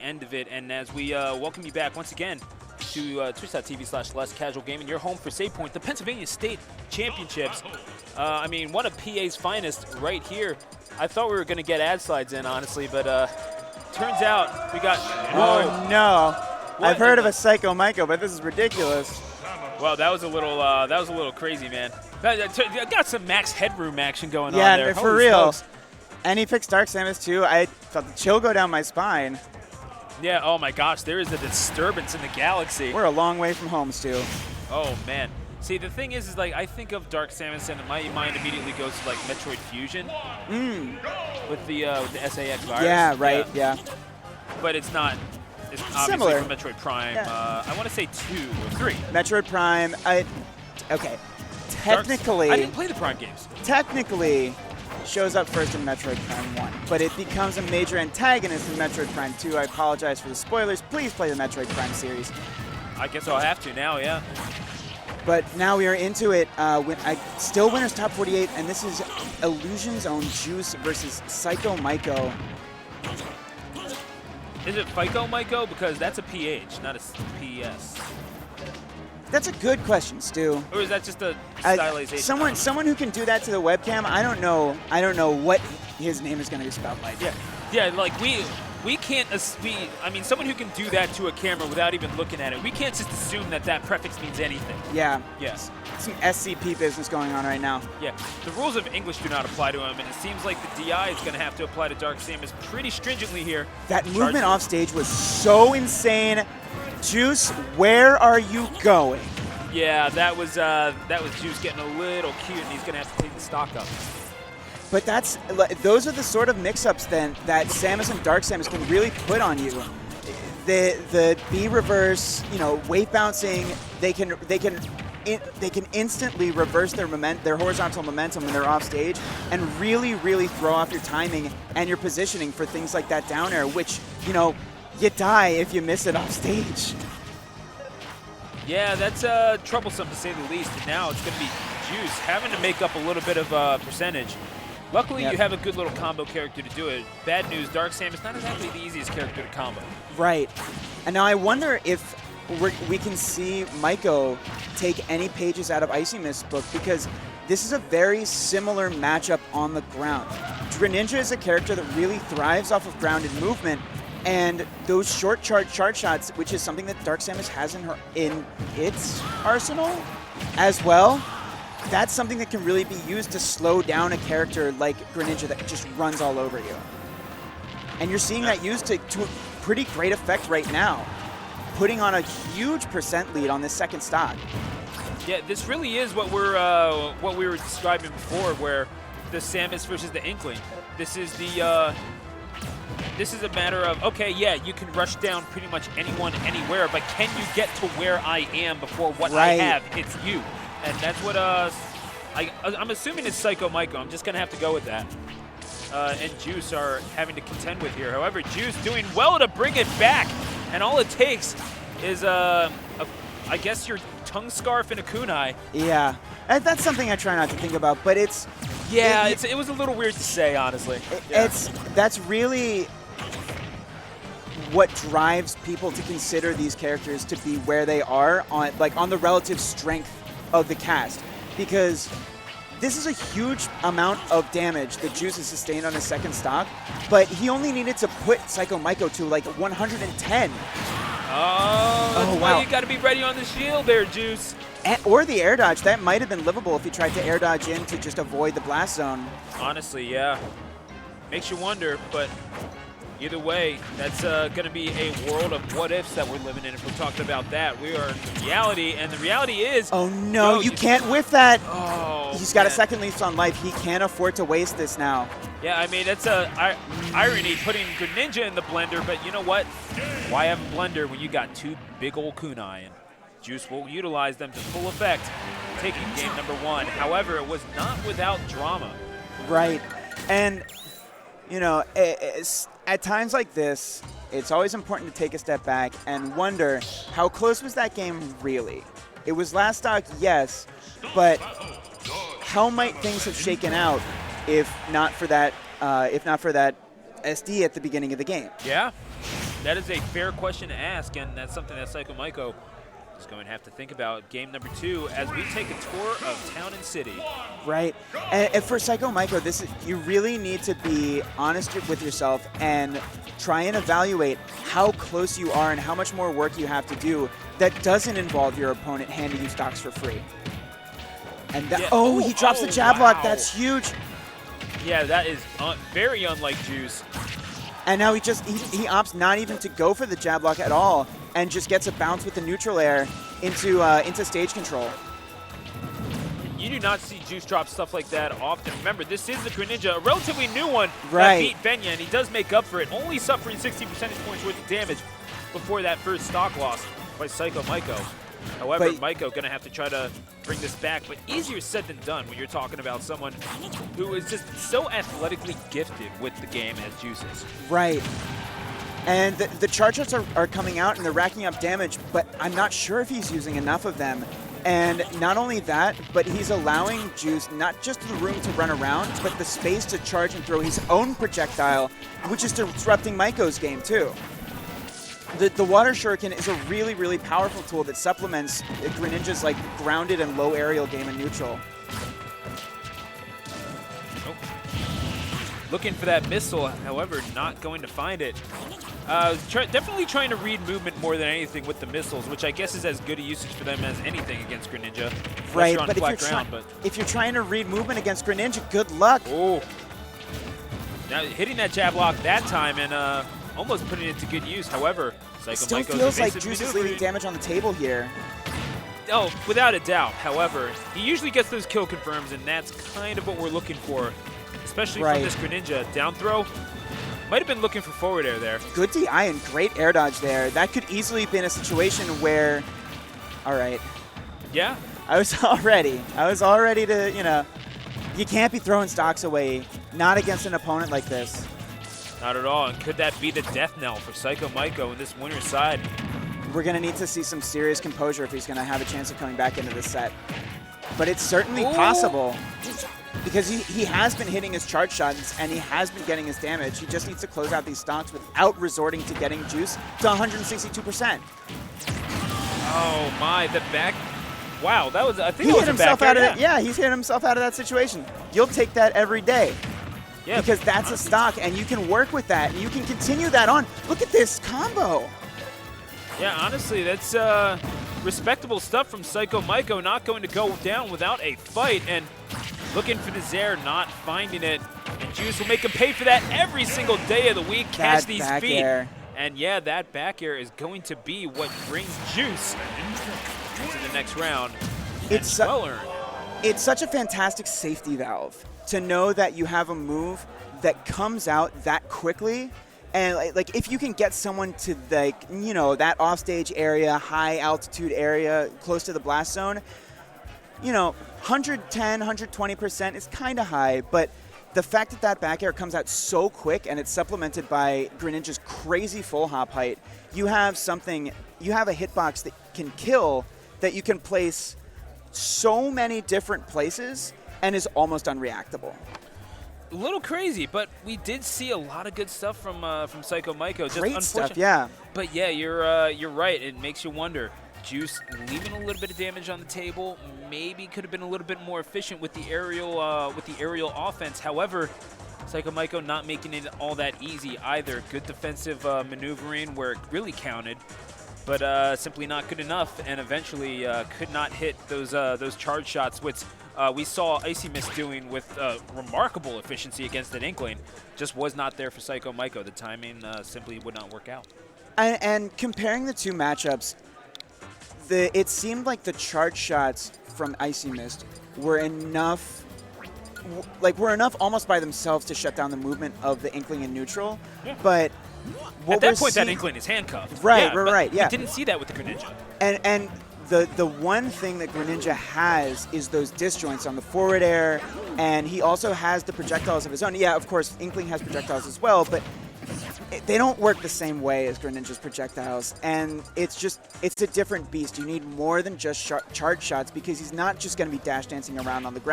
end of it. And as we welcome you back once again to twitch.tv/LessCasualGaming, your home for Save Point, the Pennsylvania State Championships. I mean, one of PA's finest right here. I thought we were going to get ad slides in, honestly, but turns out we got. Oh no! I've heard of a PsychoMyko, but this is ridiculous. Well, that was a little crazy, man. I got some max headroom action going on there. Yeah, for Holy real. smokes. And he picked Dark Samus too. I felt the chill go down my spine. Yeah, oh my gosh, there is a disturbance in the galaxy. We're a long way from home, Stu. Oh man. See, the thing is like I think of Dark Samus and my mind immediately goes to like Metroid Fusion with the SAX virus. Yeah, right. Yeah. But it's not. It's obviously Similar. from Metroid Prime. Yeah. I want to say 2 or 3. Metroid Prime. Okay. Technically, I didn't play the Prime games. Technically, shows up first in Metroid Prime 1, but it becomes a major antagonist in Metroid Prime 2. I apologize for the spoilers. Please play the Metroid Prime series. I guess I'll have to now, yeah. But now we are into it. Still winners top 48, and this is IluZ's own Juice versus PsychoMyko. Is it PsychoMyko? Because that's a PH, not a PS. That's a good question, Stu. Or is that just a stylization? Someone who can do that to the webcam. I don't know what his name is going to be spelled like. Yeah, like we can't. I mean, someone who can do that to a camera without even looking at it. We can't just assume that that prefix means anything. Yeah. Yes. Some SCP business going on right now. Yeah. The rules of English do not apply to him, and it seems like the DI is going to have to apply to Dark Samus pretty stringently here. That movement off stage was so insane. Juice, where are you going? Yeah, that was Juice getting a little cute, and he's going to have to take the stock up. But those are the sort of mix-ups then that Samus and Dark Samus can really put on you. The B reverse, wave bouncing, they can instantly reverse their horizontal momentum when they're off stage and really, really throw off your timing and your positioning for things like that down air, which, you die if you miss it off stage. Yeah, that's troublesome to say the least. And now it's going to be Juice having to make up a little bit of percentage. Luckily, you have a good little combo character to do it. Bad news, Dark Samus not exactly the easiest character to combo. Right. And now I wonder if we can see Myko take any pages out of Icy Mist's book, because this is a very similar matchup on the ground. Greninja is a character that really thrives off of grounded movement, and those short charge shots, which is something that Dark Samus has in its arsenal as well, that's something that can really be used to slow down a character like Greninja that just runs all over you. And you're seeing that used to pretty great effect right now, putting on a huge percent lead on this second stock. Yeah, this really is what we were describing before, where the Samus versus the Inkling. This is a matter of, okay, yeah, you can rush down pretty much anyone, anywhere, but can you get to where I am before what I have hits you? And that's what I'm assuming it's PsychoMyko. I'm just going to have to go with that. And Juice are having to contend with here. However, Juice doing well to bring it back. And all it takes is, I guess, your tongue scarf and a kunai. Yeah. That's something I try not to think about, but it's... Yeah, it was a little weird to say, honestly. That's really what drives people to consider these characters to be where they are on the relative strength of the cast, because this is a huge amount of damage that Juice has sustained on his second stock, but he only needed to put PsychoMyko to like 110. Oh, wow. You got to be ready on the shield there, Juice. Or the air dodge. That might have been livable if he tried to air dodge in to just avoid the blast zone. Honestly, yeah. Makes you wonder, but either way, that's going to be a world of what-ifs that we're living in if we're talking about that. We are in reality, and the reality is... Oh, no, you can't whiff that. Oh, He's got a second leaf on life. He can't afford to waste this now. Yeah, I mean, that's irony putting Greninja in the blender, but you know what? Why have a blender when you got two big old kunai? And Juice will utilize them to full effect, taking game number 1. However, it was not without drama. Right. And, at times like this, it's always important to take a step back and wonder, how close was that game really? It was last stock, yes, but how might things have shaken out if not for that SD at the beginning of the game? Yeah. That is a fair question to ask, and that's something that PsychoMyko is going to have to think about. Game number 2 as we take a tour of town and city. Right. And for PsychoMyko, you really need to be honest with yourself and try and evaluate how close you are and how much more work you have to do that doesn't involve your opponent handing you stocks for free. And that, yeah. He drops the jab lock. Wow. That's huge. Yeah, that is very unlike Juice. And now he opts not even to go for the jab lock at all and just gets a bounce with the neutral air into stage control. You do not see Juice drop stuff like that often. Remember, this is the Greninja, a relatively new one Right. that beat Venya, and he does make up for it, only suffering 60 percentage points worth of damage before that first stock loss by PsychoMyko. However, Myko going to have to try to bring this back, but easier said than done when you're talking about someone who is just so athletically gifted with the game as Juice is. Right. And the charge shots are coming out and they're racking up damage, but I'm not sure if he's using enough of them. And not only that, but he's allowing Juice not just the room to run around, but the space to charge and throw his own projectile, which is disrupting Myko's game too. The Water Shuriken is a really, really powerful tool that supplements Greninja's like grounded and low aerial game in neutral. Nope. Looking for that missile, however, not going to find it. Definitely trying to read movement more than anything with the missiles, which I guess is as good a usage for them as anything against Greninja. Right, but if you're trying to read movement against Greninja, good luck. Oh. Now hitting that jab lock that time and almost putting it to good use. However, it still feels like Juice is leaving damage on the table here. Oh, without a doubt. However, he usually gets those kill confirms, and that's kind of what we're looking for, especially from this Greninja. Down throw. Might have been looking for forward air there. Good DI and great air dodge there. That could easily have been a situation where, all right. Yeah. I was all ready to, you can't be throwing stocks away, not against an opponent like this. Not at all, and could that be the death knell for PsychoMyko in this winner's side? We're going to need to see some serious composure if he's going to have a chance of coming back into this set. But it's certainly possible, because he has been hitting his charge shots and he has been getting his damage. He just needs to close out these stocks without resorting to getting Juice to 162%. Oh my, the back. Wow, that was, I think he that hit was himself out of it. Yeah, He's hit himself out of that situation. You'll take that every day. Yeah, because that's a stock, and you can work with that, and you can continue that on. Look at this combo. Yeah, honestly, that's respectable stuff from PsychoMyko, not going to go down without a fight, and looking for the Zaire, not finding it. And Juice will make him pay for that every single day of the week. Catch these feet. Air. And yeah, that back air is going to be what brings Juice into the next round. It's well earned. It's such a fantastic safety valve to know that you have a move that comes out that quickly, and like if you can get someone to that offstage area, high altitude area, close to the blast zone, 110, 120% is kind of high, but the fact that that back air comes out so quick and it's supplemented by Greninja's crazy full hop height, you have a hitbox that can kill, that you can place so many different places and is almost unreactable. A little crazy, but we did see a lot of good stuff from PsychoMyko. Great stuff, yeah. But yeah, you're right. It makes you wonder. Juice leaving a little bit of damage on the table. Maybe could have been a little bit more efficient with the aerial offense. However, PsychoMyko not making it all that easy either. Good defensive maneuvering where it really counted, but simply not good enough, and eventually could not hit those charge shots, which we saw Icy Mist doing with remarkable efficiency against an Inkling. Just was not there for PsychoMyko. The timing simply would not work out. And comparing the two matchups, it seemed like the charge shots from Icy Mist were enough almost by themselves to shut down the movement of the Inkling in neutral. Yeah. But at that point, that Inkling is handcuffed. Right, yeah, right. We didn't see that with the Greninja. And the one thing that Greninja has is those disjoints on the forward air, and he also has the projectiles of his own. Yeah, of course, Inkling has projectiles as well, but they don't work the same way as Greninja's projectiles, and it's a different beast. You need more than just charge shots, because he's not just going to be dash dancing around on the ground.